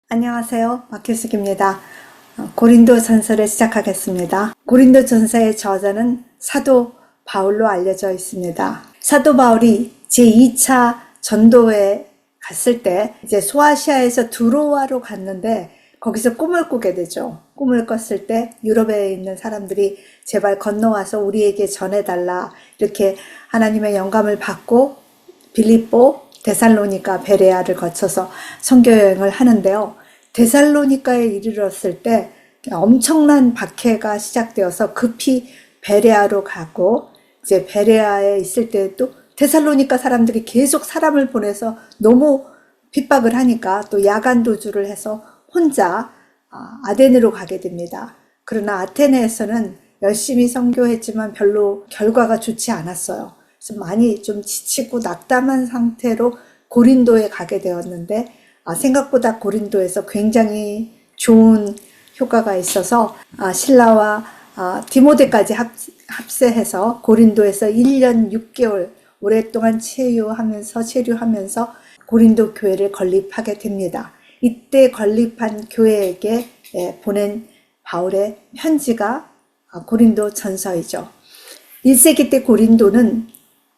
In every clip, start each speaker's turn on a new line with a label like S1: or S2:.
S1: 안녕하세요. 박효숙입니다. 고린도전서를 시작하겠습니다. 고린도전서의 저자는 사도 바울로 알려져 있습니다. 사도 바울이 제2차 전도에 갔을 때 이제 소아시아에서 두로아로 갔는데 거기서 꿈을 꾸게 되죠. 꿈을 꿨을 때 유럽에 있는 사람들이 제발 건너와서 우리에게 전해달라 이렇게 하나님의 영감을 받고 빌립보, 데살로니가, 베레아를 거쳐서 선교 여행을 하는데요. 데살로니카에 이르렀을 때 엄청난 박해가 시작되어서 급히 베레아로 가고 이제 베레아에 있을 때도 데살로니카 사람들이 계속 사람을 보내서 너무 핍박을 하니까 또 야간 도주를 해서 혼자 아덴으로 가게 됩니다. 그러나 아테네에서는 열심히 선교했지만 별로 결과가 좋지 않았어요. 그래서 많이 좀 지치고 낙담한 상태로 고린도에 가게 되었는데 생각보다 고린도에서 굉장히 좋은 효과가 있어서 신라와 디모데까지 합세해서 고린도에서 1년 6개월 오랫동안 체류하면서 고린도 교회를 건립하게 됩니다. 이때 건립한 교회에게 보낸 바울의 편지가 고린도 전서이죠. 1세기 때 고린도는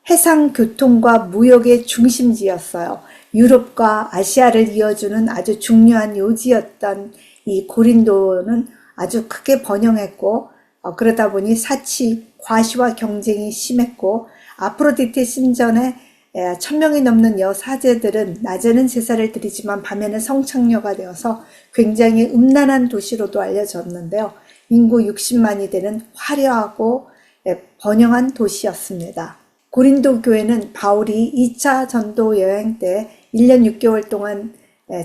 S1: 해상 교통과 무역의 중심지였어요. 유럽과 아시아를 이어주는 아주 중요한 요지였던 이 고린도는 아주 크게 번영했고 그러다 보니 사치, 과시와 경쟁이 심했고 아프로디테 신전에 1000명이 넘는 여사제들은 낮에는 제사를 드리지만 밤에는 성창녀가 되어서 굉장히 음란한 도시로도 알려졌는데요. 인구 60만이 되는 화려하고 번영한 도시였습니다. 고린도 교회는 바울이 2차 전도 여행 때 1년 6개월 동안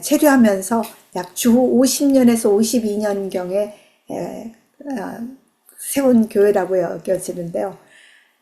S1: 체류하면서 약 주 50년에서 52년경에 세운 교회라고 여겨지는데요.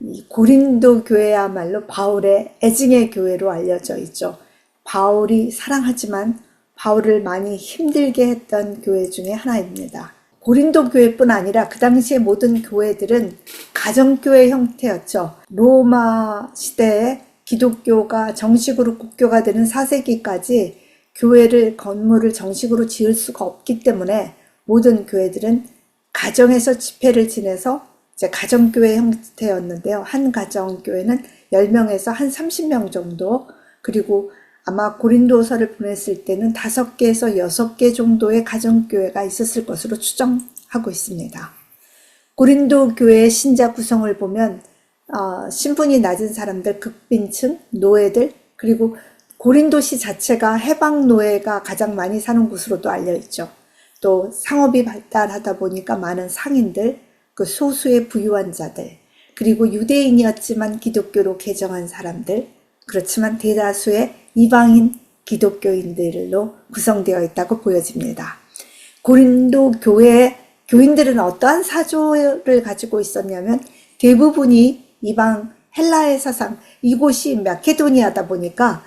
S1: 이 고린도 교회야말로 바울의 애증의 교회로 알려져 있죠. 바울이 사랑하지만 바울을 많이 힘들게 했던 교회 중에 하나입니다. 고린도 교회뿐 아니라 그 당시의 모든 교회들은 가정교회 형태였죠. 로마 시대에 기독교가 정식으로 국교가 되는 4세기까지 교회를 건물을 정식으로 지을 수가 없기 때문에 모든 교회들은 가정에서 집회를 지내서 이제 가정교회 형태였는데요. 한 가정교회는 10명에서 한 30명 정도, 그리고 아마 고린도서를 보냈을 때는 5개에서 6개 정도의 가정교회가 있었을 것으로 추정하고 있습니다. 고린도 교회의 신자 구성을 보면 신분이 낮은 사람들, 극빈층, 노예들, 그리고 고린도시 자체가 해방 노예가 가장 많이 사는 곳으로도 알려있죠. 또 상업이 발달하다 보니까 많은 상인들, 그 소수의 부유한 자들, 그리고 유대인이었지만 기독교로 개정한 사람들, 그렇지만 대다수의 이방인 기독교인들로 구성되어 있다고 보여집니다. 고린도 교회의 교인들은 어떠한 사조를 가지고 있었냐면 대부분이 이방 헬라의 사상, 이곳이 마케도니아다 보니까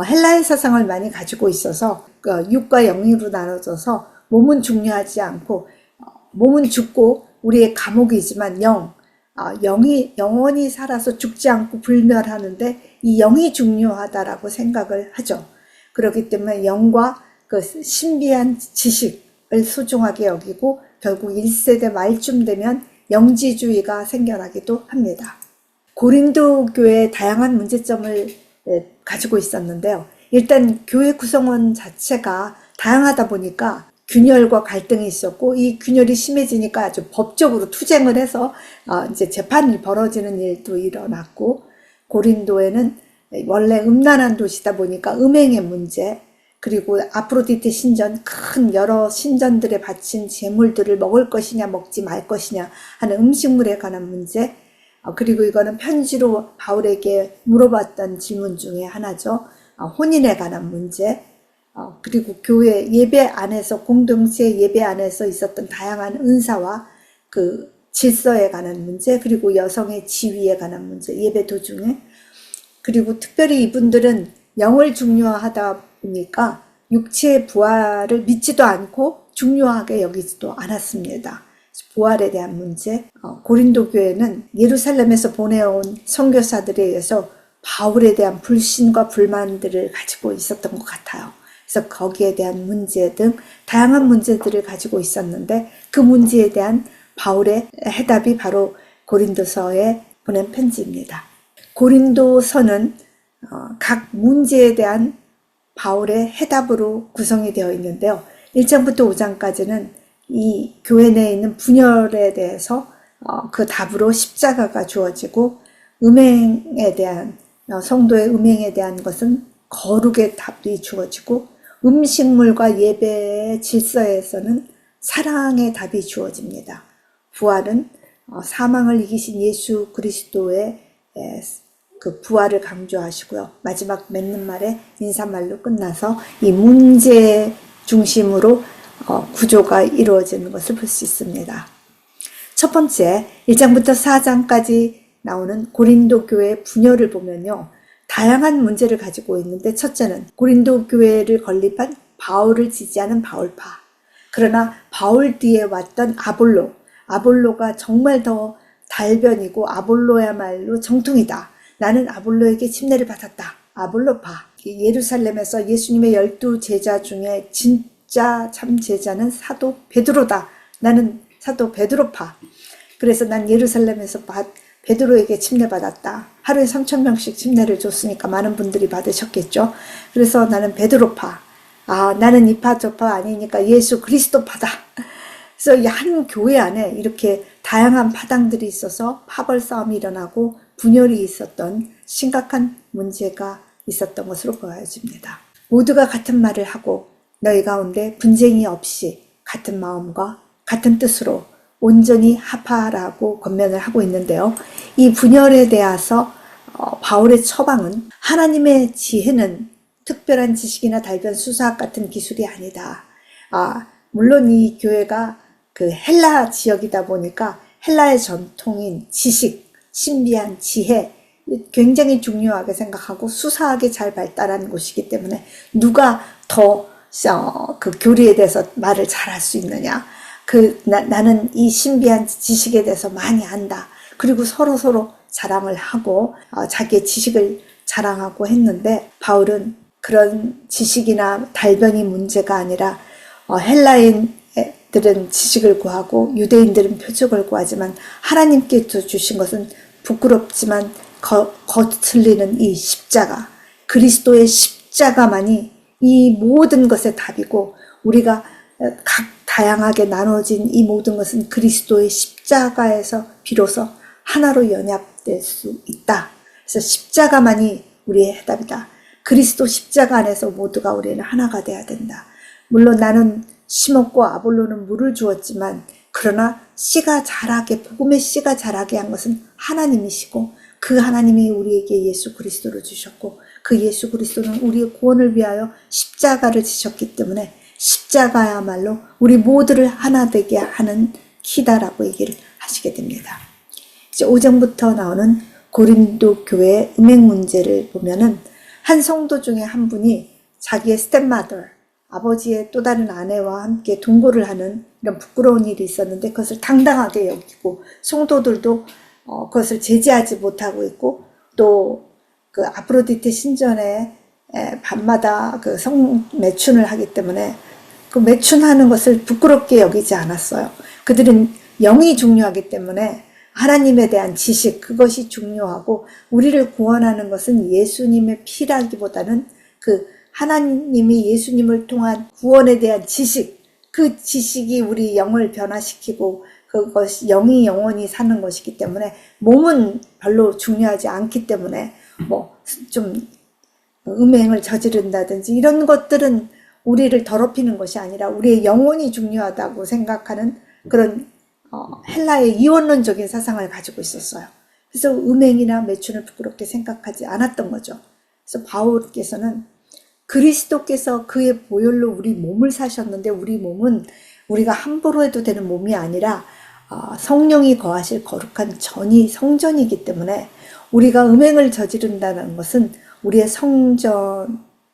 S1: 헬라의 사상을 많이 가지고 있어서 육과 영으로 나눠져서 몸은 중요하지 않고 몸은 죽고 우리의 감옥이지만 영이 영원히 살아서 죽지 않고 불멸하는데 이 영이 중요하다라고 생각을 하죠. 그렇기 때문에 영과 그 신비한 지식을 소중하게 여기고 결국 1세대 말쯤 되면 영지주의가 생겨나기도 합니다. 고린도 교회의 다양한 문제점을 가지고 있었는데요. 일단 교회 구성원 자체가 다양하다 보니까 균열과 갈등이 있었고 이 균열이 심해지니까 아주 법적으로 투쟁을 해서 이제 재판이 벌어지는 일도 일어났고, 고린도에는 원래 음란한 도시다 보니까 음행의 문제, 그리고 아프로디테 신전, 큰 여러 신전들에 바친 제물들을 먹을 것이냐 먹지 말 것이냐 하는 음식물에 관한 문제, 그리고 이거는 편지로 바울에게 물어봤던 질문 중에 하나죠. 혼인에 관한 문제, 그리고 교회 예배 안에서, 공동체 예배 안에서 있었던 다양한 은사와 그 질서에 관한 문제, 그리고 여성의 지위에 관한 문제, 예배 도중에. 그리고 특별히 이분들은 영을 중요하다 보니까 육체의 부활을 믿지도 않고 중요하게 여기지도 않았습니다. 부활에 대한 문제, 고린도 교회는 예루살렘에서 보내온 선교사들에 의해서 바울에 대한 불신과 불만들을 가지고 있었던 것 같아요. 그래서 거기에 대한 문제 등 다양한 문제들을 가지고 있었는데 그 문제에 대한 바울의 해답이 바로 고린도서에 보낸 편지입니다. 고린도서는 각 문제에 대한 바울의 해답으로 구성이 되어 있는데요. 1장부터 5장까지는 이 교회 내에 있는 분열에 대해서 그 답으로 십자가가 주어지고 음행에 대한 성도의 음행에 대한 것은 거룩의 답이 주어지고 음식물과 예배의 질서에서는 사랑의 답이 주어집니다. 부활은 사망을 이기신 예수 그리스도의 그 부활을 강조하시고요. 마지막 맺는 말에 인사말로 끝나서 이 문제 중심으로 구조가 이루어지는 것을 볼 수 있습니다. 첫 번째 1장부터 4장까지 나오는 고린도 교회의 분열을 보면요. 다양한 문제를 가지고 있는데 첫째는 고린도 교회를 건립한 바울을 지지하는 바울파. 그러나 바울 뒤에 왔던 아볼로가 정말 더 달변이고 아볼로야말로 정통이다. 나는 아볼로에게 침례를 받았다. 아볼로파. 예루살렘에서 예수님의 12제자 중에 진짜 참 제자는 사도 베드로다. 나는 사도 베드로파. 그래서 난 예루살렘에서 베드로에게 침례받았다. 하루에 3,000명씩 침례를 줬으니까 많은 분들이 받으셨겠죠. 그래서 나는 베드로파. 나는 이파 저파 아니니까 예수 그리스도파다. 그래서 이 한 교회 안에 이렇게 다양한 파당들이 있어서 파벌 싸움이 일어나고 분열이 있었던 심각한 문제가 있었던 것으로 보여집니다. 모두가 같은 말을 하고 너희 가운데 분쟁이 없이 같은 마음과 같은 뜻으로 온전히 합하라고 권면을 하고 있는데요. 이 분열에 대해서 바울의 처방은 하나님의 지혜는 특별한 지식이나 달변 수사학 같은 기술이 아니다. 물론 이 교회가 그 헬라 지역이다 보니까 헬라의 전통인 지식, 신비한 지혜 굉장히 중요하게 생각하고 수사하게 잘 발달한 곳이기 때문에 누가 더 그 교리에 대해서 말을 잘할 수 있느냐. 나는 이 신비한 지식에 대해서 많이 안다. 그리고 서로 자랑을 하고 자기의 지식을 자랑하고 했는데 바울은 그런 지식이나 달변이 문제가 아니라 헬라인들은 지식을 구하고 유대인들은 표적을 구하지만 하나님께서 주신 것은 부끄럽지만 거슬리는 이 십자가, 그리스도의 십자가만이 이 모든 것의 답이고 우리가 각 다양하게 나눠진 이 모든 것은 그리스도의 십자가에서 비로소 하나로 연합될 수 있다. 그래서 십자가만이 우리의 해답이다. 그리스도 십자가 안에서 모두가 우리는 하나가 돼야 된다. 물론 나는 심었고 아볼로는 물을 주었지만 그러나 씨가 자라게 복음의 씨가 자라게 한 것은 하나님이시고 그 하나님이 우리에게 예수 그리스도를 주셨고 그 예수 그리스도는 우리의 구원을 위하여 십자가를 지셨기 때문에 십자가야말로 우리 모두를 하나 되게 하는 키다라고 얘기를 하시게 됩니다. 이제 5장부터 나오는 고린도 교회의 음행 문제를 보면은 한 성도 중에 한 분이 자기의 스텝마더, 아버지의 또 다른 아내와 함께 동거를 하는 이런 부끄러운 일이 있었는데 그것을 당당하게 여기고 성도들도 그것을 제지하지 못하고 있고 또 그 아프로디테 신전에 밤마다 그 매춘을 하기 때문에 그 매춘하는 것을 부끄럽게 여기지 않았어요. 그들은 영이 중요하기 때문에 하나님에 대한 지식, 그것이 중요하고 우리를 구원하는 것은 예수님의 피라기보다는 그 하나님이 예수님을 통한 구원에 대한 지식, 그 지식이 우리 영을 변화시키고 그것이 영이 영원히 사는 것이기 때문에 몸은 별로 중요하지 않기 때문에 좀 음행을 저지른다든지 이런 것들은 우리를 더럽히는 것이 아니라 우리의 영혼이 중요하다고 생각하는 그런 헬라의 이원론적인 사상을 가지고 있었어요. 그래서 음행이나 매춘을 부끄럽게 생각하지 않았던 거죠. 그래서 바울께서는 그리스도께서 그의 보혈로 우리 몸을 사셨는데 우리 몸은 우리가 함부로 해도 되는 몸이 아니라 성령이 거하실 거룩한 성전이기 때문에 우리가 음행을 저지른다는 것은 우리의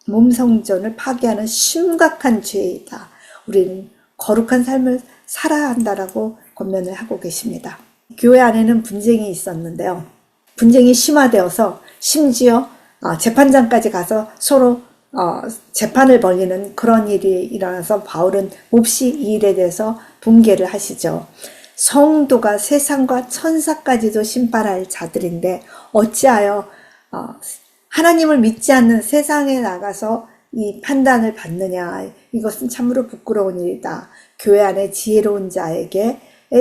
S1: 몸 성전을 파괴하는 심각한 죄이다. 우리는 거룩한 삶을 살아야 한다라고 권면을 하고 계십니다. 교회 안에는 분쟁이 있었는데요. 분쟁이 심화되어서 심지어 재판장까지 가서 서로 재판을 벌이는 그런 일이 일어나서 바울은 몹시 이 일에 대해서 분개를 하시죠. 성도가 세상과 천사까지도 심판할 자들인데 어찌하여 하나님을 믿지 않는 세상에 나가서 이 판단을 받느냐. 이것은 참으로 부끄러운 일이다. 교회 안에 지혜로운 자에게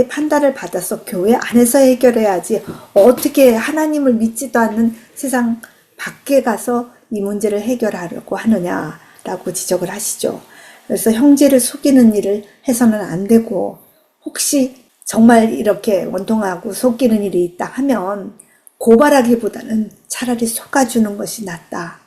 S1: 판단을 받아서 교회 안에서 해결해야지 어떻게 하나님을 믿지도 않는 세상 밖에 가서 이 문제를 해결하려고 하느냐라고 지적을 하시죠. 그래서 형제를 속이는 일을 해서는 안 되고, 혹시 정말 이렇게 원통하고 속이는 일이 있다 하면 고발하기보다는 차라리 속아주는 것이 낫다.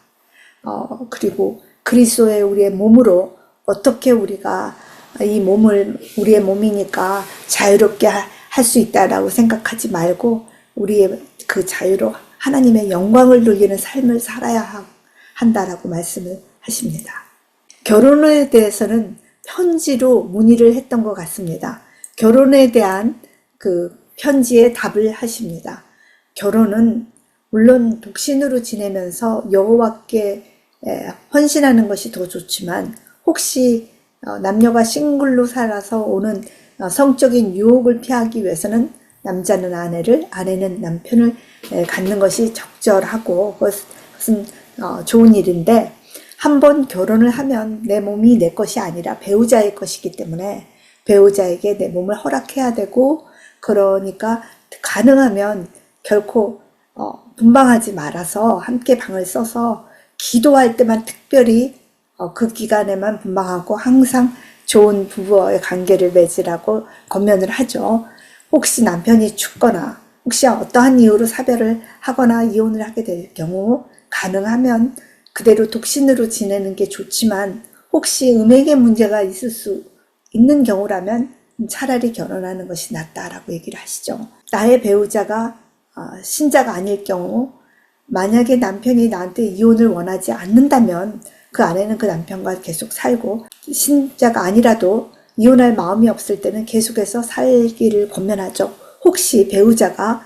S1: 그리고 그리스도의 우리의 몸으로 어떻게 우리가 이 몸을 우리의 몸이니까 자유롭게 할 수 있다라고 생각하지 말고 우리의 그 자유로 하나님의 영광을 누리는 삶을 살아야 한다라고 말씀을 하십니다. 결혼에 대해서는 편지로 문의를 했던 것 같습니다. 결혼에 대한 그 편지에 답을 하십니다. 결혼은 물론 독신으로 지내면서 여호와께 헌신하는 것이 더 좋지만, 혹시 남녀가 싱글로 살아서 오는 성적인 유혹을 피하기 위해서는 남자는 아내를, 아내는 남편을 갖는 것이 적절하고 그것은 좋은 일인데, 한번 결혼을 하면 내 몸이 내 것이 아니라 배우자의 것이기 때문에 배우자에게 내 몸을 허락해야 되고, 그러니까 가능하면 결코 분방하지 말아서 함께 방을 써서 기도할 때만 특별히 그 기간에만 분방하고 항상 좋은 부부와의 관계를 맺으라고 권면을 하죠. 혹시 남편이 죽거나 혹시 어떠한 이유로 사별을 하거나 이혼을 하게 될 경우 가능하면 그대로 독신으로 지내는 게 좋지만, 혹시 음행의 문제가 있을 수 있는 경우라면 차라리 결혼하는 것이 낫다라고 얘기를 하시죠. 나의 배우자가 신자가 아닐 경우, 만약에 남편이 나한테 이혼을 원하지 않는다면 그 아내는 그 남편과 계속 살고, 신자가 아니라도 이혼할 마음이 없을 때는 계속해서 살기를 권면하죠. 혹시 배우자가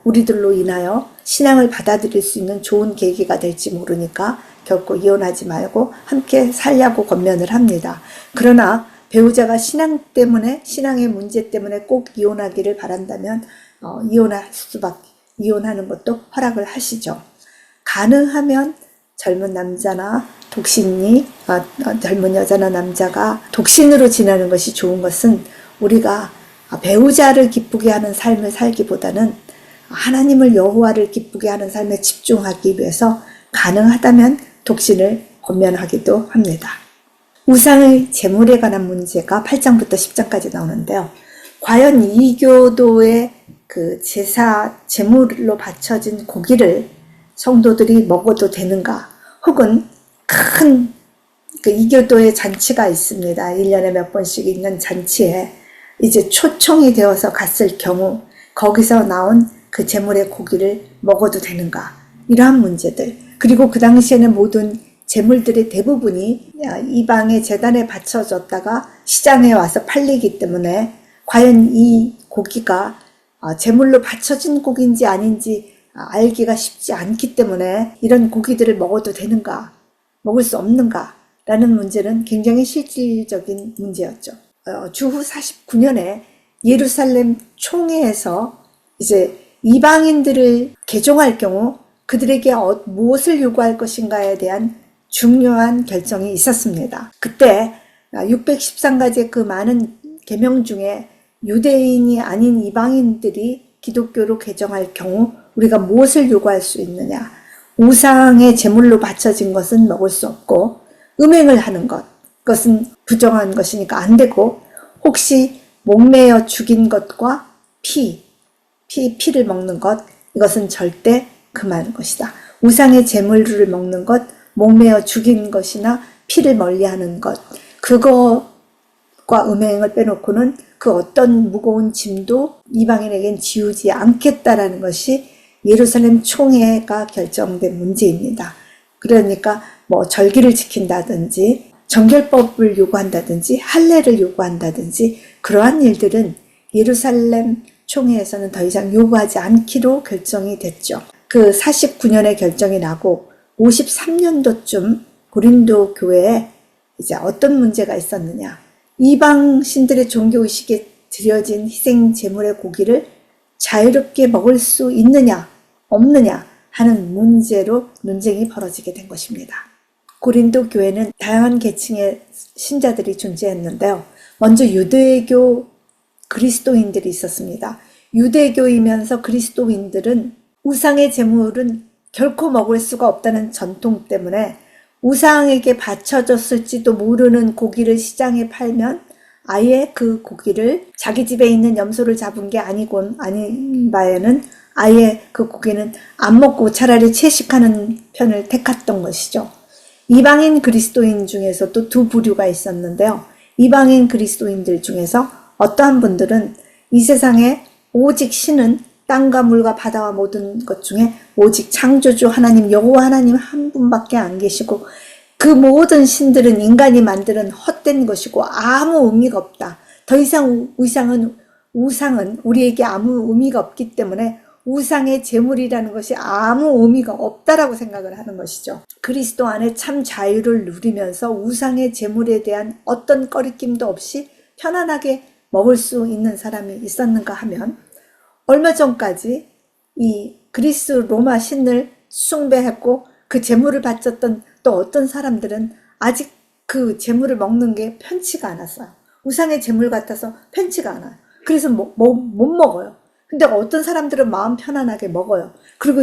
S1: 우리들로 인하여 신앙을 받아들일 수 있는 좋은 계기가 될지 모르니까 결코 이혼하지 말고 함께 살려고 권면을 합니다. 그러나 배우자가 신앙 때문에, 신앙의 문제 때문에 꼭 이혼하기를 바란다면 이혼하는 것도 허락을 하시죠. 가능하면 젊은 남자나 젊은 여자나 남자가 독신으로 지내는 것이 좋은 것은, 우리가 배우자를 기쁘게 하는 삶을 살기보다는 하나님을, 여호와를 기쁘게 하는 삶에 집중하기 위해서 가능하다면 독신을 권면하기도 합니다. 우상의 제물에 관한 문제가 8장부터 10장까지 나오는데요. 과연 이교도의 그 제물로 바쳐진 고기를 성도들이 먹어도 되는가? 혹은 큰 이교도의 잔치가 있습니다. 1년에 몇 번씩 있는 잔치에 이제 초청이 되어서 갔을 경우 거기서 나온 그 제물의 고기를 먹어도 되는가? 이러한 문제들. 그리고 그 당시에는 모든 제물들의 대부분이 이방의 제단에 바쳐졌다가 시장에 와서 팔리기 때문에 과연 이 고기가 제물로 바쳐진 고기인지 아닌지 알기가 쉽지 않기 때문에 이런 고기들을 먹어도 되는가, 먹을 수 없는가 라는 문제는 굉장히 실질적인 문제였죠. 주후 49년에 예루살렘 총회에서 이제 이방인들을 개종할 경우 그들에게 무엇을 요구할 것인가에 대한 중요한 결정이 있었습니다. 그때 613가지의 그 많은 계명 중에 유대인이 아닌 이방인들이 기독교로 개종할 경우 우리가 무엇을 요구할 수 있느냐? 우상의 제물로 바쳐진 것은 먹을 수 없고, 음행을 하는 것, 그것은 부정한 것이니까 안 되고, 혹시 목매어 죽인 것과 피를 먹는 것, 이것은 절대 금한 것이다. 우상의 제물을 먹는 것, 목매어 죽인 것이나 피를 멀리하는 것, 그것과 음행을 빼놓고는 그 어떤 무거운 짐도 이방인에겐 지우지 않겠다라는 것이 예루살렘 총회가 결정된 문제입니다. 그러니까 절기를 지킨다든지 정결법을 요구한다든지 할례를 요구한다든지 그러한 일들은 예루살렘 총회에서는 더 이상 요구하지 않기로 결정이 됐죠. 그 49년에 결정이 나고 53년도쯤 고린도 교회에 이제 어떤 문제가 있었느냐. 이방 신들의 종교의식에 드려진 희생 제물의 고기를 자유롭게 먹을 수 있느냐 없느냐 하는 문제로 논쟁이 벌어지게 된 것입니다. 고린도 교회는 다양한 계층의 신자들이 존재했는데요. 먼저 유대교 그리스도인들이 있었습니다. 유대교이면서 그리스도인들은 우상의 제물은 결코 먹을 수가 없다는 전통 때문에 우상에게 바쳐졌을지도 모르는 고기를 시장에 팔면 아예 그 고기를 자기 집에 있는 염소를 잡은 게 아닌 바에는 아예 그 고기는 안 먹고 차라리 채식하는 편을 택했던 것이죠. 이방인 그리스도인 중에서도 두 부류가 있었는데요. 이방인 그리스도인들 중에서 어떠한 분들은 이 세상에 오직 신은 땅과 물과 바다와 모든 것 중에 오직 창조주 하나님 여호와 하나님 한 분밖에 안 계시고 그 모든 신들은 인간이 만드는 헛된 것이고 아무 의미가 없다. 더 이상 우상은 우리에게 아무 의미가 없기 때문에 우상의 제물이라는 것이 아무 의미가 없다라고 생각을 하는 것이죠. 그리스도 안에 참 자유를 누리면서 우상의 제물에 대한 어떤 꺼리낌도 없이 편안하게 먹을 수 있는 사람이 있었는가 하면 얼마 전까지 이 그리스 로마 신을 숭배했고 그 제물을 바쳤던 또 어떤 사람들은 아직 그 제물을 먹는 게 편치가 않았어요. 우상의 제물 같아서 편치가 않아요. 그래서 못 먹어요. 근데 어떤 사람들은 마음 편안하게 먹어요. 그리고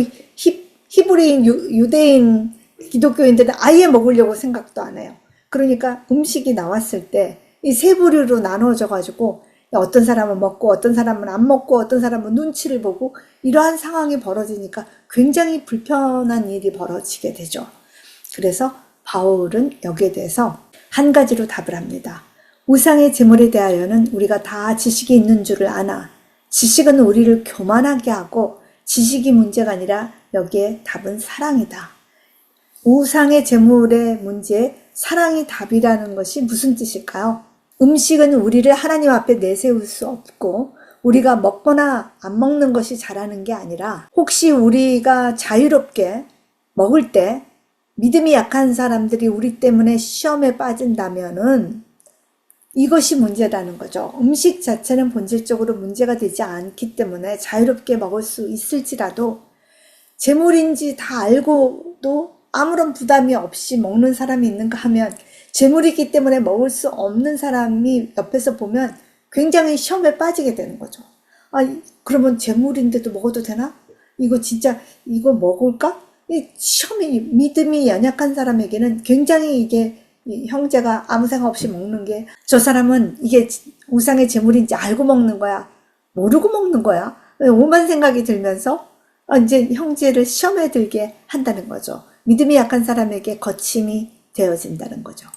S1: 히브리인, 유대인, 기독교인들은 아예 먹으려고 생각도 안 해요. 그러니까 음식이 나왔을 때 이 세 부류로 나눠져 가지고 어떤 사람은 먹고 어떤 사람은 안 먹고 어떤 사람은 눈치를 보고 이러한 상황이 벌어지니까 굉장히 불편한 일이 벌어지게 되죠. 그래서 바울은 여기에 대해서 한 가지로 답을 합니다. 우상의 제물에 대하여는 우리가 다 지식이 있는 줄을 아나 지식은 우리를 교만하게 하고 지식이 문제가 아니라 여기에 답은 사랑이다. 우상의 제물의 문제에 사랑이 답이라는 것이 무슨 뜻일까요? 음식은 우리를 하나님 앞에 내세울 수 없고 우리가 먹거나 안 먹는 것이 잘하는 게 아니라 혹시 우리가 자유롭게 먹을 때 믿음이 약한 사람들이 우리 때문에 시험에 빠진다면은 이것이 문제라는 거죠. 음식 자체는 본질적으로 문제가 되지 않기 때문에 자유롭게 먹을 수 있을지라도 제물인지 다 알고도 아무런 부담이 없이 먹는 사람이 있는가 하면 제물이기 때문에 먹을 수 없는 사람이 옆에서 보면 굉장히 시험에 빠지게 되는 거죠. 그러면 제물인데도 먹어도 되나? 이거 진짜 이거 먹을까? 이 시험이 믿음이 연약한 사람에게는 굉장히 이게 형제가 아무 생각 없이 먹는 게 저 사람은 이게 우상의 제물인지 알고 먹는 거야? 모르고 먹는 거야? 오만 생각이 들면서 이제 형제를 시험에 들게 한다는 거죠. 믿음이 약한 사람에게 거침이 되어진다는 거죠.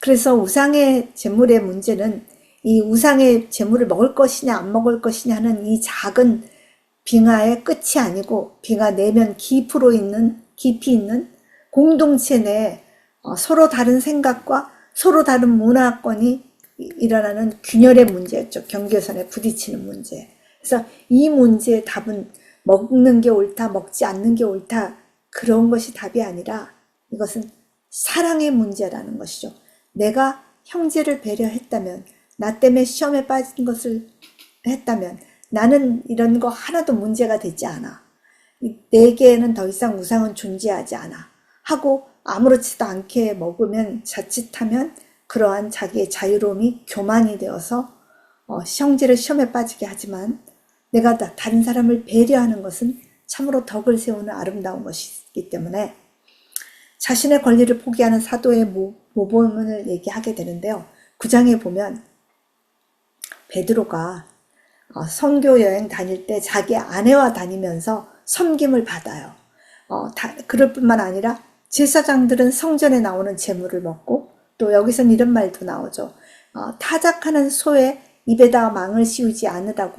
S1: 그래서 우상의 제물의 문제는 이 우상의 제물을 먹을 것이냐 안 먹을 것이냐 하는 이 작은 빙하의 끝이 아니고 빙하 내면 깊이 있는 공동체 내에 서로 다른 생각과 서로 다른 문화권이 일어나는 균열의 문제였죠. 경계선에 부딪히는 문제. 그래서 이 문제의 답은 먹는 게 옳다, 먹지 않는 게 옳다 그런 것이 답이 아니라 이것은 사랑의 문제라는 것이죠. 내가 형제를 배려했다면 나 때문에 시험에 빠진 것을 했다면 나는 이런 거 하나도 문제가 되지 않아. 내게는 더 이상 우상은 존재하지 않아. 하고 아무렇지도 않게 먹으면 자칫하면 그러한 자기의 자유로움이 교만이 되어서 형제를 시험에 빠지게 하지만 내가 다른 사람을 배려하는 것은 참으로 덕을 세우는 아름다운 것이기 때문에 자신의 권리를 포기하는 사도의 모범을 얘기하게 되는데요. 9장에 보면 베드로가 선교 여행 다닐 때 자기 아내와 다니면서 섬김을 받아요. 그럴 뿐만 아니라 제사장들은 성전에 나오는 제물을 먹고 또 여기서는 이런 말도 나오죠. 타작하는 소의 입에다가 망을 씌우지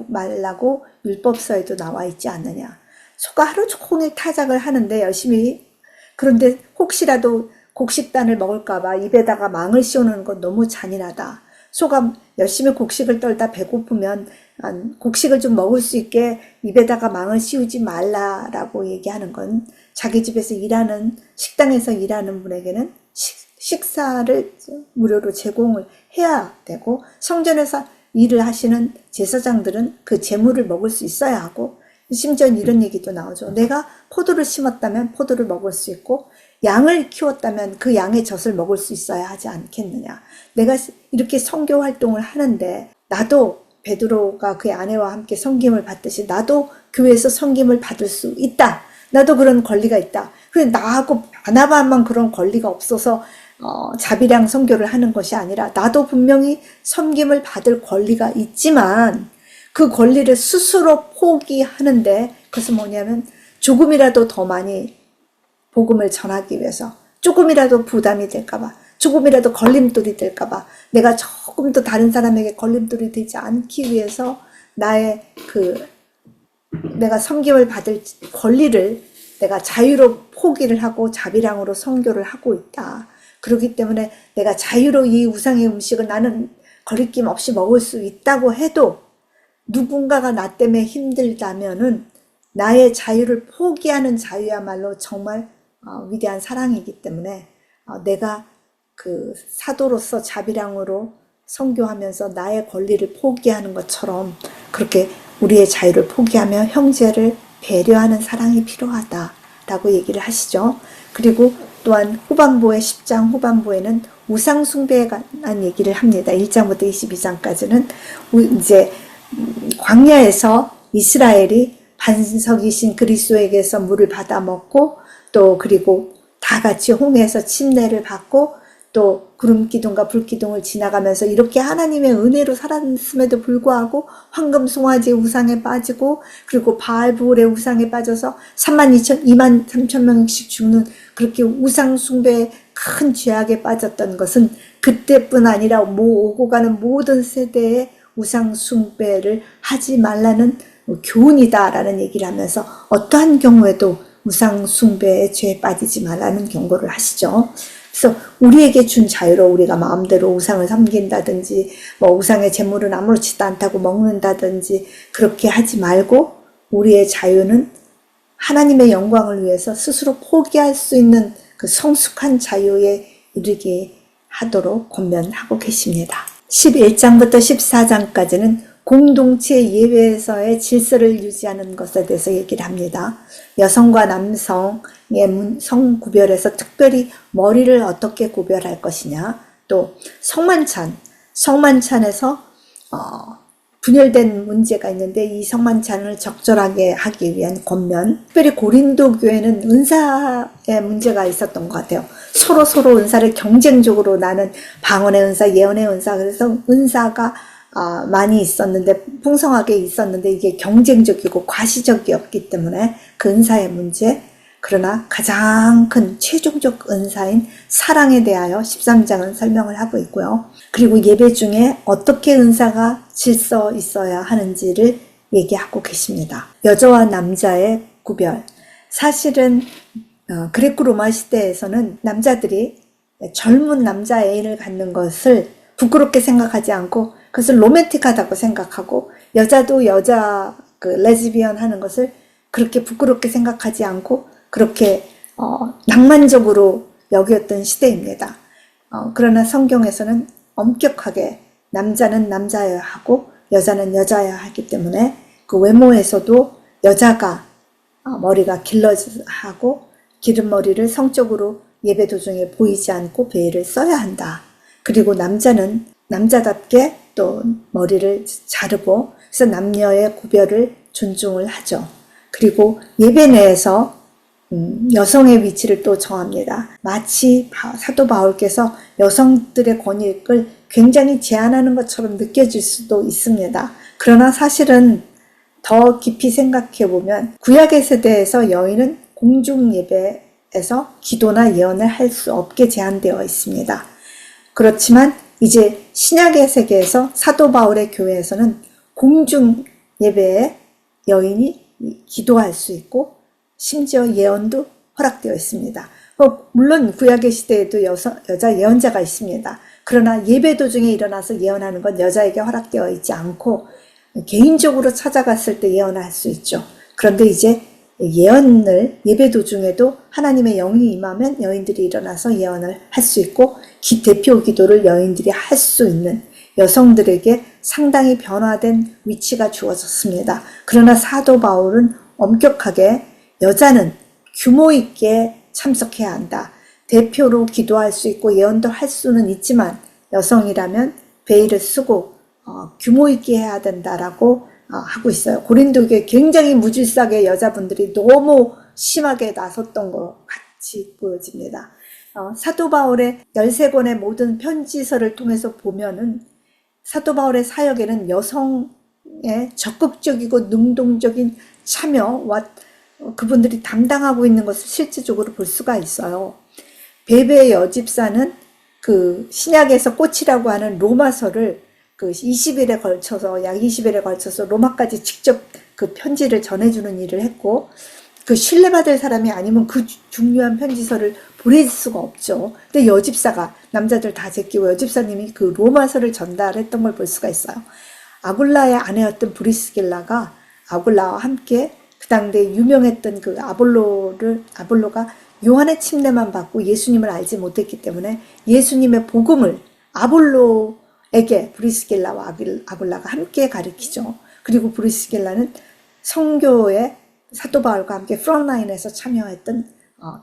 S1: 말라고 율법서에도 나와 있지 않느냐. 소가 하루 종일 타작을 하는데 열심히 그런데 혹시라도 곡식단을 먹을까봐 입에다가 망을 씌우는 건 너무 잔인하다. 소가 열심히 곡식을 떨다 배고프면 곡식을 좀 먹을 수 있게 입에다가 망을 씌우지 말라라고 얘기하는 건 자기 집에서 일하는, 식당에서 일하는 분에게는 식사를 무료로 제공을 해야 되고, 성전에서 일을 하시는 제사장들은 그 재물을 먹을 수 있어야 하고, 심지어 이런 얘기도 나오죠. 내가 포도를 심었다면 포도를 먹을 수 있고, 양을 키웠다면 그 양의 젖을 먹을 수 있어야 하지 않겠느냐. 내가 이렇게 선교 활동을 하는데 나도 베드로가 그의 아내와 함께 섬김을 받듯이 나도 교회에서 섬김을 받을 수 있다. 나도 그런 권리가 있다. 그래, 나하고 바나바만 그런 권리가 없어서 자비량 선교를 하는 것이 아니라 나도 분명히 섬김을 받을 권리가 있지만 그 권리를 스스로 포기하는데, 그것은 뭐냐면 조금이라도 더 많이 복음을 전하기 위해서, 조금이라도 부담이 될까봐, 조금이라도 걸림돌이 될까봐, 내가 조금 더 다른 사람에게 걸림돌이 되지 않기 위해서 나의 내가 섬김을 받을 권리를 내가 자유로 포기를 하고 자비량으로 선교를 하고 있다. 그렇기 때문에 내가 자유로 이 우상의 음식을 나는 거리낌 없이 먹을 수 있다고 해도 누군가가 나 때문에 힘들다면은 나의 자유를 포기하는 자유야말로 정말 위대한 사랑이기 때문에 내가 그 사도로서 자비량으로 선교하면서 나의 권리를 포기하는 것처럼 그렇게 우리의 자유를 포기하며 형제를 배려하는 사랑이 필요하다라고 얘기를 하시죠. 그리고 또한 후반부의 10장 후반부에는 우상 숭배에 관한 얘기를 합니다. 1장부터 22장까지는 이제 광야에서 이스라엘이 반석이신 그리스도에게서 물을 받아 먹고, 또 그리고 다 같이 홍해에서 침례를 받고, 또 구름 기둥과 불 기둥을 지나가면서 이렇게 하나님의 은혜로 살았음에도 불구하고 황금 송아지 우상에 빠지고, 그리고 바알부올의 우상에 빠져서 2만 3천 명씩 죽는 그렇게 우상 숭배의 큰 죄악에 빠졌던 것은 그때뿐 아니라 오고 가는 모든 세대의 우상 숭배를 하지 말라는 교훈이다라는 얘기를 하면서 어떠한 경우에도 우상 숭배의 죄에 빠지지 말라는 경고를 하시죠. 그래서 우리에게 준 자유로 우리가 마음대로 우상을 섬긴다든지 우상의 재물은 아무렇지도 않다고 먹는다든지 그렇게 하지 말고, 우리의 자유는 하나님의 영광을 위해서 스스로 포기할 수 있는 그 성숙한 자유에 이르게 하도록 권면하고 계십니다. 11장부터 14장까지는 공동체 예배에서의 질서를 유지하는 것에 대해서 얘기를 합니다. 여성과 남성의 성구별에서 특별히 머리를 어떻게 구별할 것이냐, 또 성만찬에서 분열된 문제가 있는데 이 성만찬을 적절하게 하기 위한 권면, 특별히 고린도 교회는 은사의 문제가 있었던 것 같아요. 서로 은사를 경쟁적으로, 나는 방언의 은사, 예언의 은사, 그래서 은사가 많이 있었는데, 풍성하게 있었는데 이게 경쟁적이고 과시적이었기 때문에 그 은사의 문제, 그러나 가장 큰 최종적 은사인 사랑에 대하여 13장은 설명을 하고 있고요. 그리고 예배 중에 어떻게 은사가 질서 있어야 하는지를 얘기하고 계십니다. 여자와 남자의 구별. 사실은 그리스 로마 시대에서는 남자들이 젊은 남자 애인을 갖는 것을 부끄럽게 생각하지 않고 그것을 로맨틱하다고 생각하고, 여자도 여자 레즈비언 하는 것을 그렇게 부끄럽게 생각하지 않고 그렇게 낭만적으로 여겼던 시대입니다. 그러나 성경에서는 엄격하게 남자는 남자여야 하고 여자는 여자여야 하기 때문에 그 외모에서도 여자가 머리가 길러하고 기른 머리를 성적으로 예배 도중에 보이지 않고 베일을 써야 한다. 그리고 남자는 남자답게 또 머리를 자르고, 그래서 남녀의 구별을 존중을 하죠. 그리고 예배 내에서 여성의 위치를 또 정합니다. 마치 사도 바울께서 여성들의 권익을 굉장히 제한하는 것처럼 느껴질 수도 있습니다. 그러나 사실은 더 깊이 생각해 보면 구약의 세대에서 여인은 공중 예배에서 기도나 예언을 할 수 없게 제한되어 있습니다. 그렇지만 이제 신약의 세계에서 사도 바울의 교회에서는 공중 예배에 여인이 기도할 수 있고 심지어 예언도 허락되어 있습니다. 물론 구약의 시대에도 여자 예언자가 있습니다. 그러나 예배 도중에 일어나서 예언하는 건 여자에게 허락되어 있지 않고 개인적으로 찾아갔을 때 예언을 할 수 있죠. 그런데 이제 예언을 예배 도중에도 하나님의 영이 임하면 여인들이 일어나서 예언을 할 수 있고 대표 기도를 여인들이 할 수 있는 여성들에게 상당히 변화된 위치가 주어졌습니다. 그러나 사도 바울은 엄격하게 여자는 규모 있게 참석해야 한다. 대표로 기도할 수 있고 예언도 할 수는 있지만 여성이라면 베일을 쓰고 규모 있게 해야 된다라고 하고 있어요. 고린도교에 굉장히 무질서하게 여자분들이 너무 심하게 나섰던 것 같이 보여집니다. 사도 바울의 13권의 모든 편지서를 통해서 보면은 사도 바울의 사역에는 여성의 적극적이고 능동적인 참여와 그분들이 담당하고 있는 것을 실질적으로 볼 수가 있어요. 베베 여집사는 그 신약에서 꽃이라고 하는 로마서를 그 20일에 걸쳐서 약 20일에 걸쳐서 로마까지 직접 그 편지를 전해주는 일을 했고 그 신뢰받을 사람이 아니면 그 중요한 편지서를 보낼 수가 없죠. 근데 여집사가 남자들 다 제끼고 여집사님이 그 로마서를 전달했던 걸 볼 수가 있어요. 아굴라의 아내였던 브리스길라가 아굴라와 함께 그 당대 유명했던 그 아볼로가 요한의 침례만 받고 예수님을 알지 못했기 때문에 예수님의 복음을 아볼로에게 브리스길라와 아굴라가 함께 가르치죠. 그리고 브리스길라는 선교에 사도 바울과 함께 프론라인에서 참여했던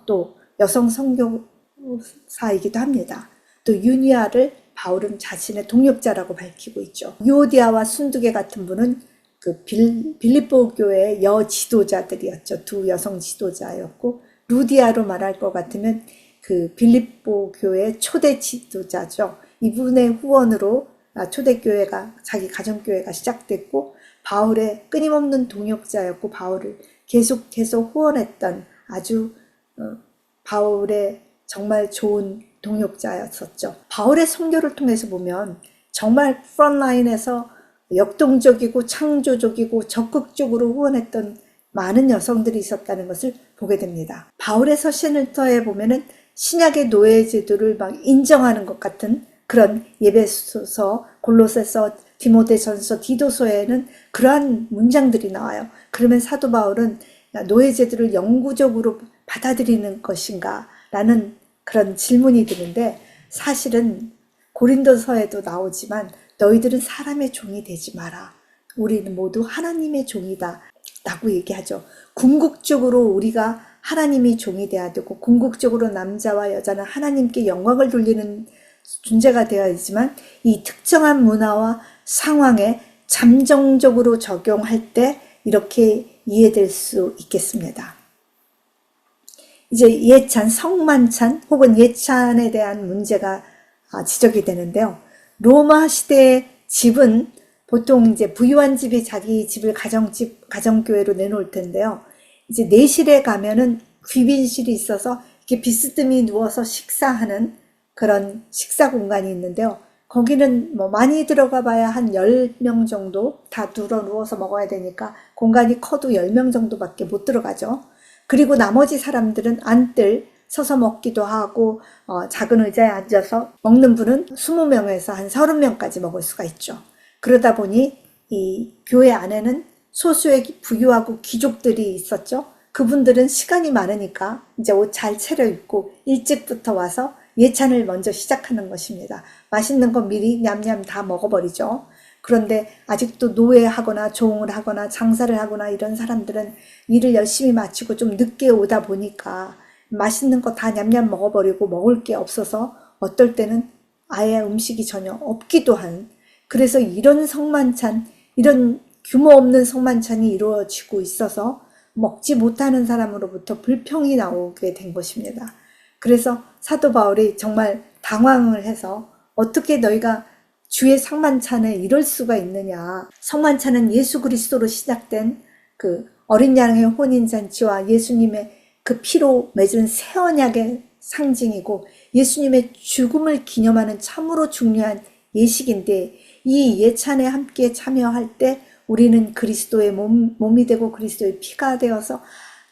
S1: 또 여성 선교사이기도 합니다. 또 유니아를 바울은 자신의 동역자라고 밝히고 있죠. 유오디아와 순두계 같은 분은 그 빌립보 교회의 지도자들이었죠. 두 여성 지도자였고 루디아로 말할 것 같으면 그 빌립보 교회의 초대 지도자죠. 이분의 후원으로 초대교회가 자기 가정교회가 시작됐고 바울의 끊임없는 동역자였고 바울을 계속해서 후원했던 아주 바울의 정말 좋은 동역자였었죠. 바울의 선교를 통해서 보면 정말 프론라인에서 역동적이고 창조적이고 적극적으로 후원했던 많은 여성들이 있었다는 것을 보게 됩니다. 바울의 서신을터에 보면은 신약의 노예 제도를 막 인정하는 것 같은 그런 예배소서, 골로새서, 디모데전서, 디도서에는 그러한 문장들이 나와요. 그러면 사도 바울은 노예 제도를 영구적으로 받아들이는 것인가? 라는 그런 질문이 드는데 사실은 고린도서에도 나오지만 너희들은 사람의 종이 되지 마라. 우리는 모두 하나님의 종이다. 라고 얘기하죠. 궁극적으로 우리가 하나님이 종이 되어야 되고 궁극적으로 남자와 여자는 하나님께 영광을 돌리는 존재가 되어야 되지만 이 특정한 문화와 상황에 잠정적으로 적용할 때 이렇게 이해될 수 있겠습니다. 이제 예찬, 성만찬 혹은 예찬에 대한 문제가 지적이 되는데요. 로마 시대의 집은 보통 이제 부유한 집이 자기 집을 가정교회로 내놓을 텐데요. 이제 내실에 가면은 귀빈실이 있어서 이렇게 비스듬히 누워서 식사하는 그런 식사 공간이 있는데요. 거기는 뭐 많이 들어가 봐야 한 10명 정도 다 누워서 먹어야 되니까 공간이 커도 10명 정도밖에 못 들어가죠. 그리고 나머지 사람들은 앉들 서서 먹기도 하고 작은 의자에 앉아서 먹는 분은 20명에서 한 30명까지 먹을 수가 있죠. 그러다 보니 이 교회 안에는 소수의 부유하고 귀족들이 있었죠. 그분들은 시간이 많으니까 이제 옷 잘 차려입고 일찍부터 와서 예찬을 먼저 시작하는 것입니다. 맛있는 거 미리 냠냠 다 먹어버리죠. 그런데 아직도 노예하거나 종을 하거나 장사를 하거나 이런 사람들은 일을 열심히 마치고 좀 늦게 오다 보니까 맛있는 거 다 냠냠 먹어버리고 먹을 게 없어서 어떨 때는 아예 음식이 전혀 없기도 한, 그래서 이런 성만찬, 이런 규모 없는 성만찬이 이루어지고 있어서 먹지 못하는 사람으로부터 불평이 나오게 된 것입니다. 그래서 사도 바울이 정말 당황을 해서 어떻게 너희가 주의 성만찬에 이럴 수가 있느냐. 성만찬은 예수 그리스도로 시작된 그 어린 양의 혼인잔치와 예수님의 그 피로 맺은 새 언약의 상징이고 예수님의 죽음을 기념하는 참으로 중요한 예식인데 이 예찬에 함께 참여할 때 우리는 그리스도의 몸이 되고 그리스도의 피가 되어서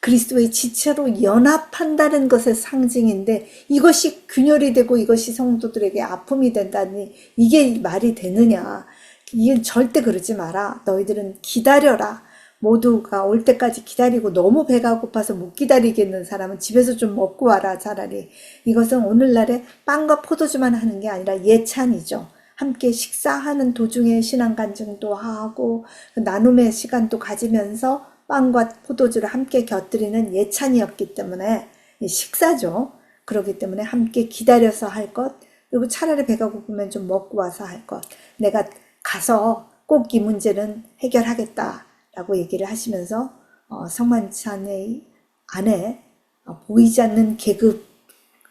S1: 그리스도의 지체로 연합한다는 것의 상징인데 이것이 균열이 되고 이것이 성도들에게 아픔이 된다니 이게 말이 되느냐. 이게 절대 그러지 마라. 너희들은 기다려라. 모두가 올 때까지 기다리고 너무 배가 고파서 못 기다리겠는 사람은 집에서 좀 먹고 와라 차라리. 이것은 오늘날에 빵과 포도주만 하는 게 아니라 예찬이죠. 함께 식사하는 도중에 신앙 간증도 하고 나눔의 시간도 가지면서 빵과 포도주를 함께 곁들이는 예찬이었기 때문에 식사죠. 그렇기 때문에 함께 기다려서 할 것, 그리고 차라리 배가 고프면 좀 먹고 와서 할 것. 내가 가서 꼭 이 문제는 해결하겠다라고 얘기를 하시면서 성만찬의 안에 보이지 않는 계급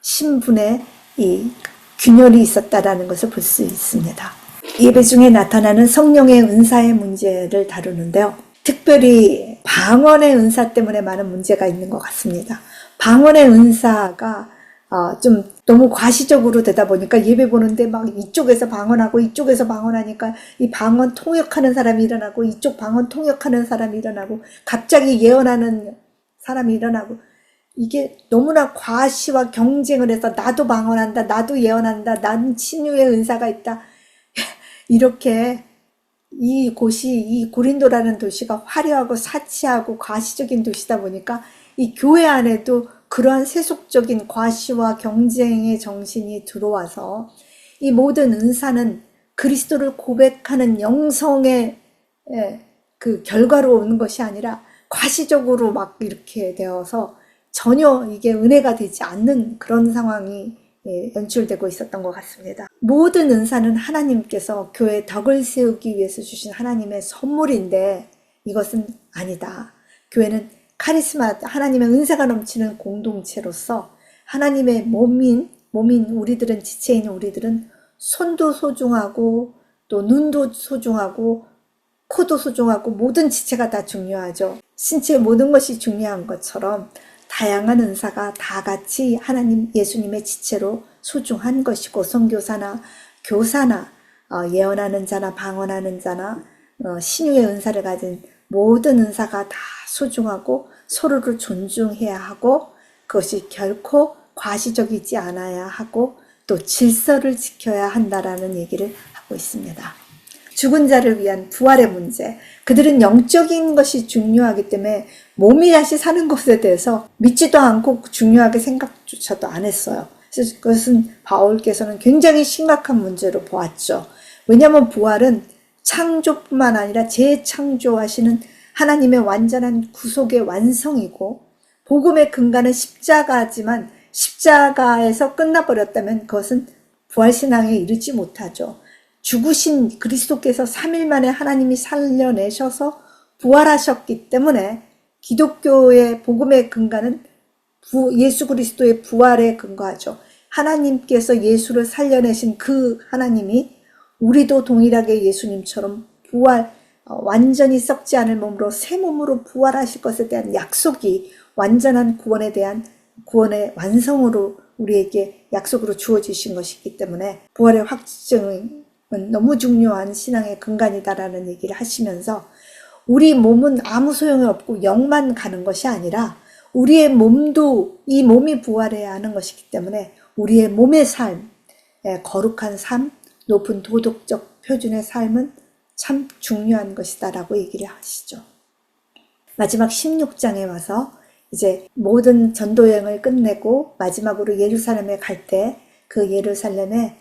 S1: 신분의 이 균열이 있었다라는 것을 볼 수 있습니다. 예배 중에 나타나는 성령의 은사의 문제를 다루는데요. 특별히 방언의 은사 때문에 많은 문제가 있는 것 같습니다. 방언의 은사가 좀 너무 과시적으로 되다 보니까 예배 보는데 막 이쪽에서 방언하고 이쪽에서 방언하니까 이 방언 통역하는 사람이 일어나고 이쪽 방언 통역하는 사람이 일어나고 갑자기 예언하는 사람이 일어나고 이게 너무나 과시와 경쟁을 해서 나도 방언한다, 나도 예언한다, 나는 치유의 은사가 있다. 이렇게 이 고린도라는 도시가 화려하고 사치하고 과시적인 도시다 보니까 이 교회 안에도 그러한 세속적인 과시와 경쟁의 정신이 들어와서 이 모든 은사는 그리스도를 고백하는 영성의 그 결과로 오는 것이 아니라 과시적으로 막 이렇게 되어서 전혀 이게 은혜가 되지 않는 그런 상황이 연출되고 있었던 것 같습니다. 모든 은사는 하나님께서 교회의 덕을 세우기 위해서 주신 하나님의 선물인데 이것은 아니다. 교회는 카리스마, 하나님의 은사가 넘치는 공동체로서 하나님의 몸인 우리들은, 지체인 우리들은 손도 소중하고 또 눈도 소중하고 코도 소중하고 모든 지체가 다 중요하죠. 신체의 모든 것이 중요한 것처럼 다양한 은사가 다 같이 하나님 예수님의 지체로 소중한 것이고, 선교사나 교사나 예언하는 자나 방언하는 자나 신유의 은사를 가진 모든 은사가 다 소중하고 서로를 존중해야 하고, 그것이 결코 과시적이지 않아야 하고 또 질서를 지켜야 한다라는 얘기를 하고 있습니다. 죽은 자를 위한 부활의 문제, 그들은 영적인 것이 중요하기 때문에 몸이 다시 사는 것에 대해서 믿지도 않고 중요하게 생각조차도 안 했어요. 그래서 그것은 바울께서는 굉장히 심각한 문제로 보았죠. 왜냐하면 부활은 창조뿐만 아니라 재창조하시는 하나님의 완전한 구속의 완성이고, 복음의 근간은 십자가지만 십자가에서 끝나버렸다면 그것은 부활신앙에 이르지 못하죠. 죽으신 그리스도께서 3일 만에 하나님이 살려내셔서 부활하셨기 때문에 기독교의 복음의 근간은 예수 그리스도의 부활에 근거하죠. 하나님께서 예수를 살려내신 그 하나님이 우리도 동일하게 예수님처럼 완전히 썩지 않을 몸으로 새 몸으로 부활하실 것에 대한 약속이 완전한 구원에 대한 구원의 완성으로 우리에게 약속으로 주어지신 것이기 때문에 부활의 확증은 너무 중요한 신앙의 근간이다라는 얘기를 하시면서, 우리 몸은 아무 소용이 없고 영만 가는 것이 아니라 우리의 몸도 이 몸이 부활해야 하는 것이기 때문에 우리의 몸의 삶, 거룩한 삶, 높은 도덕적 표준의 삶은 참 중요한 것이다라고 얘기를 하시죠. 마지막 16장에 와서 이제 모든 전도여행을 끝내고 마지막으로 예루살렘에 갈 때 그 예루살렘에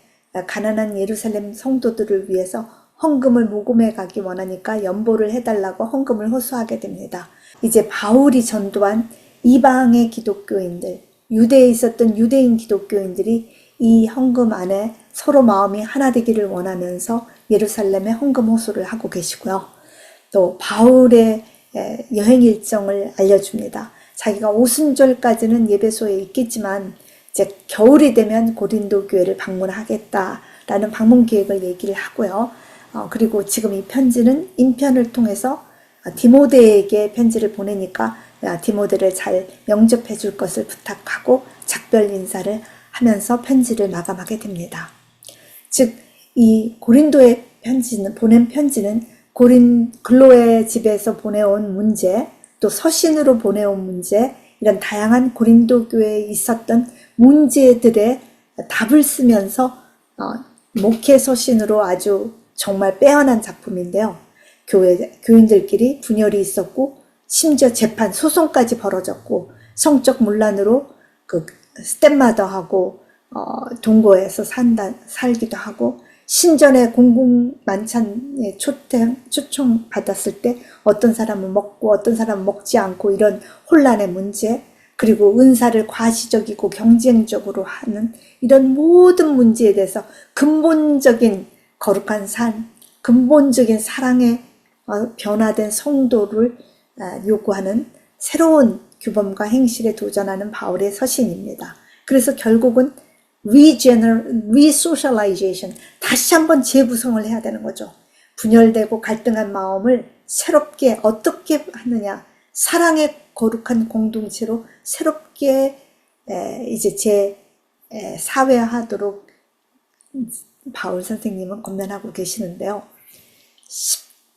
S1: 가난한 예루살렘 성도들을 위해서 헌금을 모금해 가기 원하니까 연보를 해달라고 헌금을 호소하게 됩니다. 이제 바울이 전도한 이방의 기독교인들, 유대에 있었던 유대인 기독교인들이 이 헌금 안에 서로 마음이 하나 되기를 원하면서 예루살렘에 헌금 호소를 하고 계시고요. 또 바울의 여행 일정을 알려줍니다. 자기가 오순절까지는 예배소에 있겠지만 이제 겨울이 되면 고린도 교회를 방문하겠다라는 방문 계획을 얘기를 하고요. 그리고 지금 이 편지는 인편을 통해서 디모데에게 편지를 보내니까 디모데를 잘 영접해 줄 것을 부탁하고 작별 인사를 하면서 편지를 마감하게 됩니다. 즉, 이 고린도에 보낸 편지는 글로의 집에서 보내온 문제, 또 서신으로 보내온 문제, 이런 다양한 고린도 교회에 있었던 문제들의 답을 쓰면서 목회 서신으로 아주 정말 빼어난 작품인데요. 교인들끼리 분열이 있었고 심지어 재판, 소송까지 벌어졌고 성적 문란으로 그 스텝마더하고 동거에서 살기도 하고 신전에 공공 만찬에 초청 받았을 때 어떤 사람은 먹고 어떤 사람은 먹지 않고 이런 혼란의 문제, 그리고 은사를 과시적이고 경쟁적으로 하는 이런 모든 문제에 대해서 근본적인 거룩한 삶, 근본적인 사랑의 변화된 성도를 요구하는 새로운 규범과 행실에 도전하는 바울의 서신입니다. 그래서 결국은 re-socialization, 다시 한번 재구성을 해야 되는 거죠. 분열되고 갈등한 마음을 새롭게 어떻게 하느냐, 사랑의 거룩한 공동체로 새롭게 이제 사회화하도록 바울 선생님은 권면하고 계시는데요.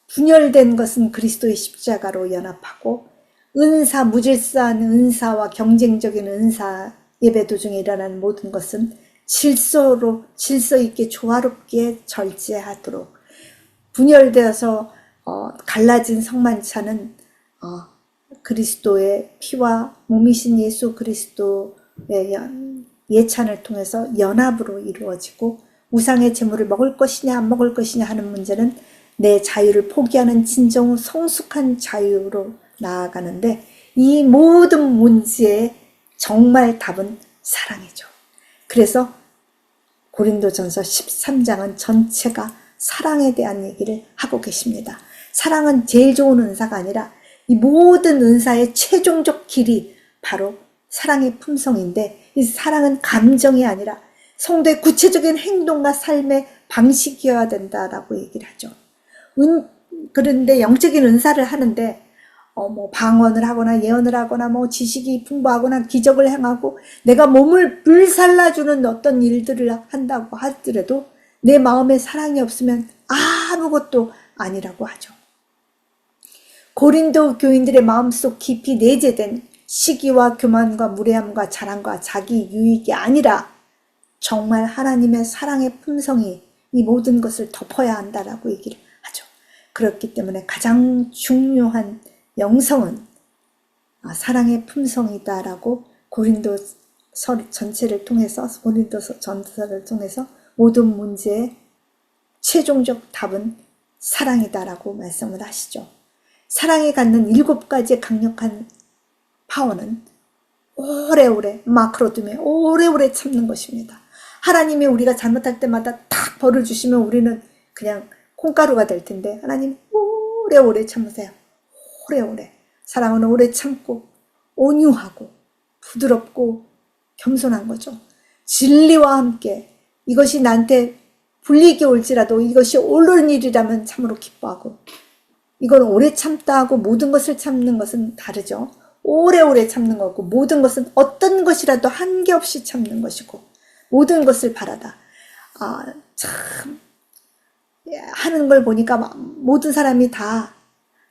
S1: 분열된 것은 그리스도의 십자가로 연합하고 은사, 무질서한 은사와 경쟁적인 은사 예배 도중에 일어나는 모든 것은 질서 있게 조화롭게 절제하도록, 분열되어서 갈라진 성만찬은 그리스도의 피와 몸이신 예수 그리스도의 예찬을 통해서 연합으로 이루어지고, 우상의 제물을 먹을 것이냐 안 먹을 것이냐 하는 문제는 내 자유를 포기하는 진정 성숙한 자유로 나아가는데, 이 모든 문제의 정말 답은 사랑이죠. 그래서 고린도전서 13장은 전체가 사랑에 대한 얘기를 하고 계십니다. 사랑은 제일 좋은 은사가 아니라 이 모든 은사의 최종적 길이 바로 사랑의 품성인데, 이 사랑은 감정이 아니라 성도의 구체적인 행동과 삶의 방식이어야 된다라고 얘기를 하죠. 그런데 영적인 은사를 하는데 방언을 하거나 예언을 하거나 지식이 풍부하거나 기적을 행하고 내가 몸을 불살라주는 어떤 일들을 한다고 하더라도 내 마음에 사랑이 없으면 아무것도 아니라고 하죠. 고린도 교인들의 마음속 깊이 내재된 시기와 교만과 무례함과 자랑과 자기 유익이 아니라 정말 하나님의 사랑의 품성이 이 모든 것을 덮어야 한다라고 얘기를 하죠. 그렇기 때문에 가장 중요한 영성은 사랑의 품성이다라고 고린도서 전체를 통해서, 고린도서 전서를 통해서 모든 문제의 최종적 답은 사랑이다라고 말씀을 하시죠. 사랑이 갖는 7가지의 강력한 파워는 오래오래, 마크로둠에 오래오래 참는 것입니다. 하나님이 우리가 잘못할 때마다 탁 벌을 주시면 우리는 그냥 콩가루가 될 텐데, 하나님 오래오래 참으세요. 오래오래. 사랑은 오래 참고 온유하고 부드럽고 겸손한 거죠. 진리와 함께 이것이 나한테 불리게 올지라도 이것이 옳은 일이라면 참으로 기뻐하고, 이건 오래 참다 하고 모든 것을 참는 것은 다르죠. 오래오래 참는 거고, 모든 것은 어떤 것이라도 한계 없이 참는 것이고, 모든 것을 바라다. 참 하는 걸 보니까 모든 사람이 다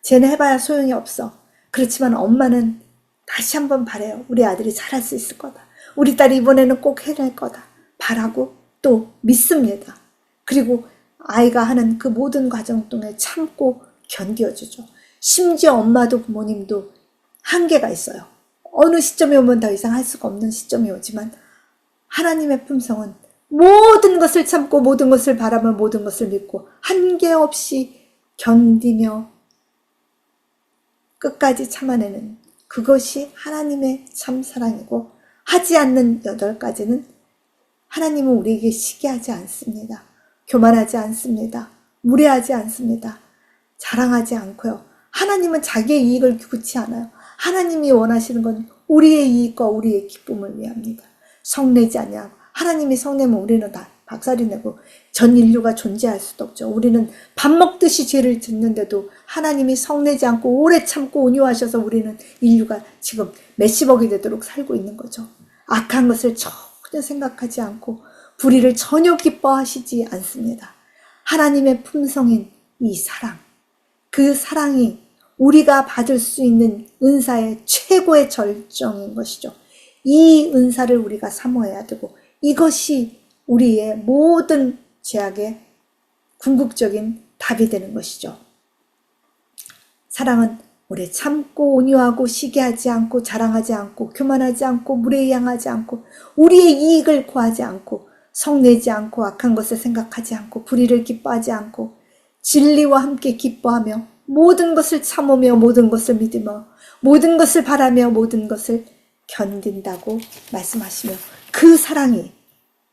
S1: 쟤는 해봐야 소용이 없어. 그렇지만 엄마는 다시 한번 바래요. 우리 아들이 잘할 수 있을 거다. 우리 딸이 이번에는 꼭 해낼 거다. 바라고 또 믿습니다. 그리고 아이가 하는 그 모든 과정 동안 참고 견뎌주죠. 심지어 엄마도 부모님도 한계가 있어요. 어느 시점이 오면 더 이상 할 수가 없는 시점이 오지만, 하나님의 품성은 모든 것을 참고 모든 것을 바라며 모든 것을 믿고 한계 없이 견디며 끝까지 참아내는 그것이 하나님의 참 사랑이고, 하지 않는 8가지는 하나님은 우리에게 시기하지 않습니다. 교만하지 않습니다. 무례하지 않습니다. 자랑하지 않고요. 하나님은 자기의 이익을 구치 않아요. 하나님이 원하시는 건 우리의 이익과 우리의 기쁨을 위함입니다. 성내지 않냐고. 하나님이 성내면 우리는 다 박살이 내고 전 인류가 존재할 수도 없죠. 우리는 밥 먹듯이 죄를 짓는데도 하나님이 성내지 않고 오래 참고 온유하셔서 우리는 인류가 지금 몇십억이 되도록 살고 있는 거죠. 악한 것을 전혀 생각하지 않고 불의를 전혀 기뻐하시지 않습니다. 하나님의 품성인 이 사랑, 그 사랑이 우리가 받을 수 있는 은사의 최고의 절정인 것이죠. 이 은사를 우리가 사모해야 되고 이것이 우리의 모든 죄악의 궁극적인 답이 되는 것이죠. 사랑은 오래 참고 온유하고 시기하지 않고 자랑하지 않고 교만하지 않고 무례향하지 않고 우리의 이익을 구하지 않고 성내지 않고 악한 것을 생각하지 않고 불의를 기뻐하지 않고 진리와 함께 기뻐하며 모든 것을 참으며 모든 것을 믿으며 모든 것을 바라며 모든 것을 견딘다고 말씀하시며 그 사랑이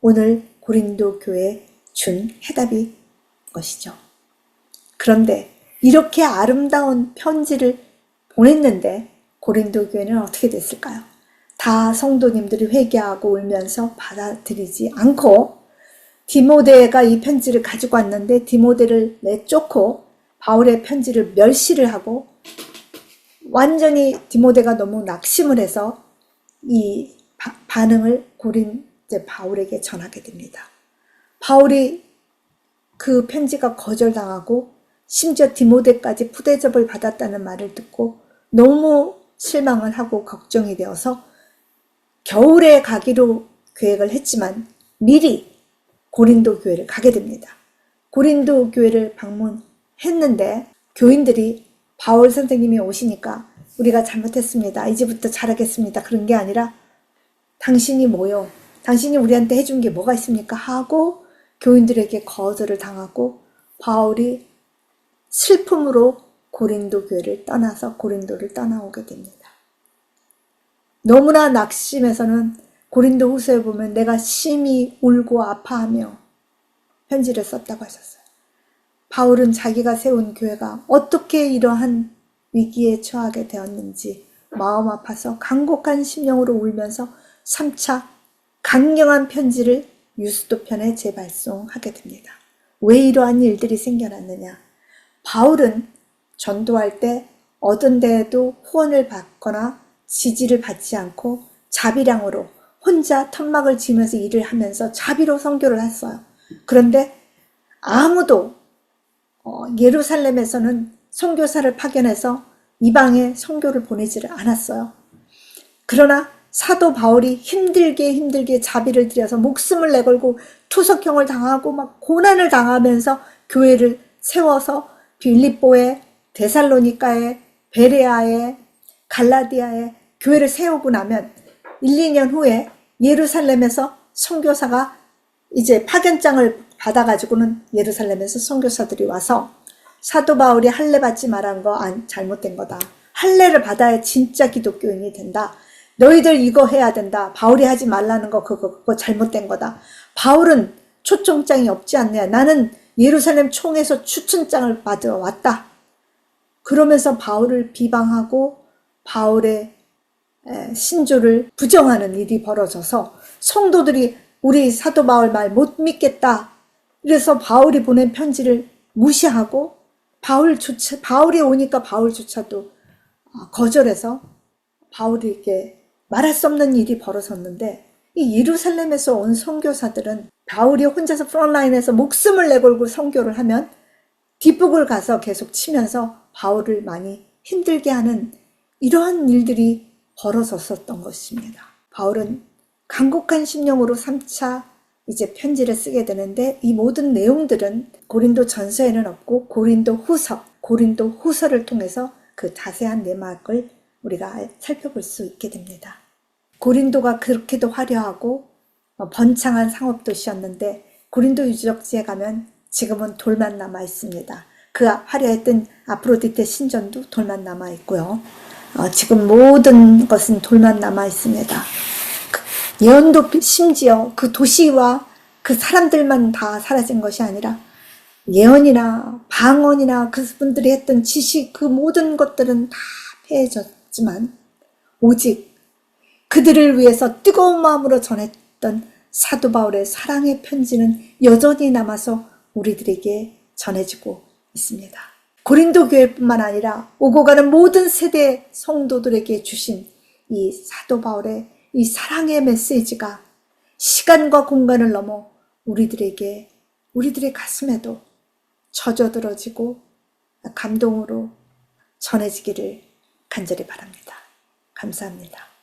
S1: 오늘 고린도 교회에 준 해답이 것이죠. 그런데 이렇게 아름다운 편지를 보냈는데 고린도 교회는 어떻게 됐을까요? 다 성도님들이 회개하고 울면서 받아들이지 않고 디모데가 이 편지를 가지고 왔는데 디모데를 내쫓고 바울의 편지를 멸시를 하고 완전히 디모데가 너무 낙심을 해서 이 반응을 바울에게 전하게 됩니다. 바울이 그 편지가 거절당하고 심지어 디모데까지 푸대접을 받았다는 말을 듣고 너무 실망을 하고 걱정이 되어서 겨울에 가기로 계획을 했지만 미리 고린도 교회를 가게 됩니다. 고린도 교회를 방문했는데 교인들이 바울 선생님이 오시니까 우리가 잘못했습니다. 이제부터 잘하겠습니다. 그런 게 아니라 당신이 뭐요? 당신이 우리한테 해준 게 뭐가 있습니까? 하고 교인들에게 거절을 당하고 바울이 슬픔으로 고린도 교회를 떠나서 고린도를 떠나오게 됩니다. 너무나 낙심해서는 고린도 후서에 보면 내가 심히 울고 아파하며 편지를 썼다고 하셨어요. 바울은 자기가 세운 교회가 어떻게 이러한 위기에 처하게 되었는지 마음 아파서 간곡한 심령으로 울면서 3차 강경한 편지를 유스도편에 재발송하게 됩니다. 왜 이러한 일들이 생겨났느냐? 바울은 전도할 때 어떤 데에도 후원을 받거나 지지를 받지 않고 자비량으로 혼자 턴막을 지면서 일을 하면서 자비로 선교를 했어요. 그런데 아무도 예루살렘에서는 선교사를 파견해서 이방에 선교를 보내지를 않았어요. 그러나 사도 바울이 힘들게 자비를 들여서 목숨을 내걸고 투석형을 당하고 막 고난을 당하면서 교회를 세워서 빌립보에 데살로니가에 베레아에 갈라디아에 교회를 세우고 나면 1, 2년 후에 예루살렘에서 선교사가 이제 파견장을 받아가지고는 예루살렘에서 선교사들이 와서 사도 바울이 할례 받지 말한 거 잘못된 거다. 할례를 받아야 진짜 기독교인이 된다. 너희들 이거 해야 된다. 바울이 하지 말라는 거 그거 잘못된 거다. 바울은 초청장이 없지 않냐. 나는 예루살렘 총에서 추천장을 받아 왔다. 그러면서 바울을 비방하고 바울의 신조를 부정하는 일이 벌어져서 성도들이 우리 사도 바울 말 못 믿겠다. 그래서 바울이 보낸 편지를 무시하고 바울이 오니까 바울조차도 거절해서 바울에게 말할 수 없는 일이 벌어졌는데 이 예루살렘에서 온 선교사들은 바울이 혼자서 프론라인에서 목숨을 내걸고 선교를 하면 뒷북을 가서 계속 치면서 바울을 많이 힘들게 하는 이러한 일들이 벌어졌었던 것입니다. 바울은 간곡한 심령으로 3차 이제 편지를 쓰게 되는데 이 모든 내용들은 고린도 전서에는 없고 고린도 후서를 통해서 그 자세한 내막을 우리가 살펴볼 수 있게 됩니다. 고린도가 그렇게도 화려하고 번창한 상업도시였는데 고린도 유적지에 가면 지금은 돌만 남아 있습니다. 그 화려했던 아프로디테 신전도 돌만 남아 있고요. 지금 모든 것은 돌만 남아 있습니다. 예언도 심지어 그 도시와 그 사람들만 다 사라진 것이 아니라 예언이나 방언이나 그분들이 했던 지식 그 모든 것들은 다 폐해졌지만 오직 그들을 위해서 뜨거운 마음으로 전했던 사도 바울의 사랑의 편지는 여전히 남아서 우리들에게 전해지고 있습니다. 고린도 교회뿐만 아니라 오고 가는 모든 세대 성도들에게 주신 이 사도 바울의 이 사랑의 메시지가 시간과 공간을 넘어 우리들의 가슴에도 젖어들어지고 감동으로 전해지기를 간절히 바랍니다. 감사합니다.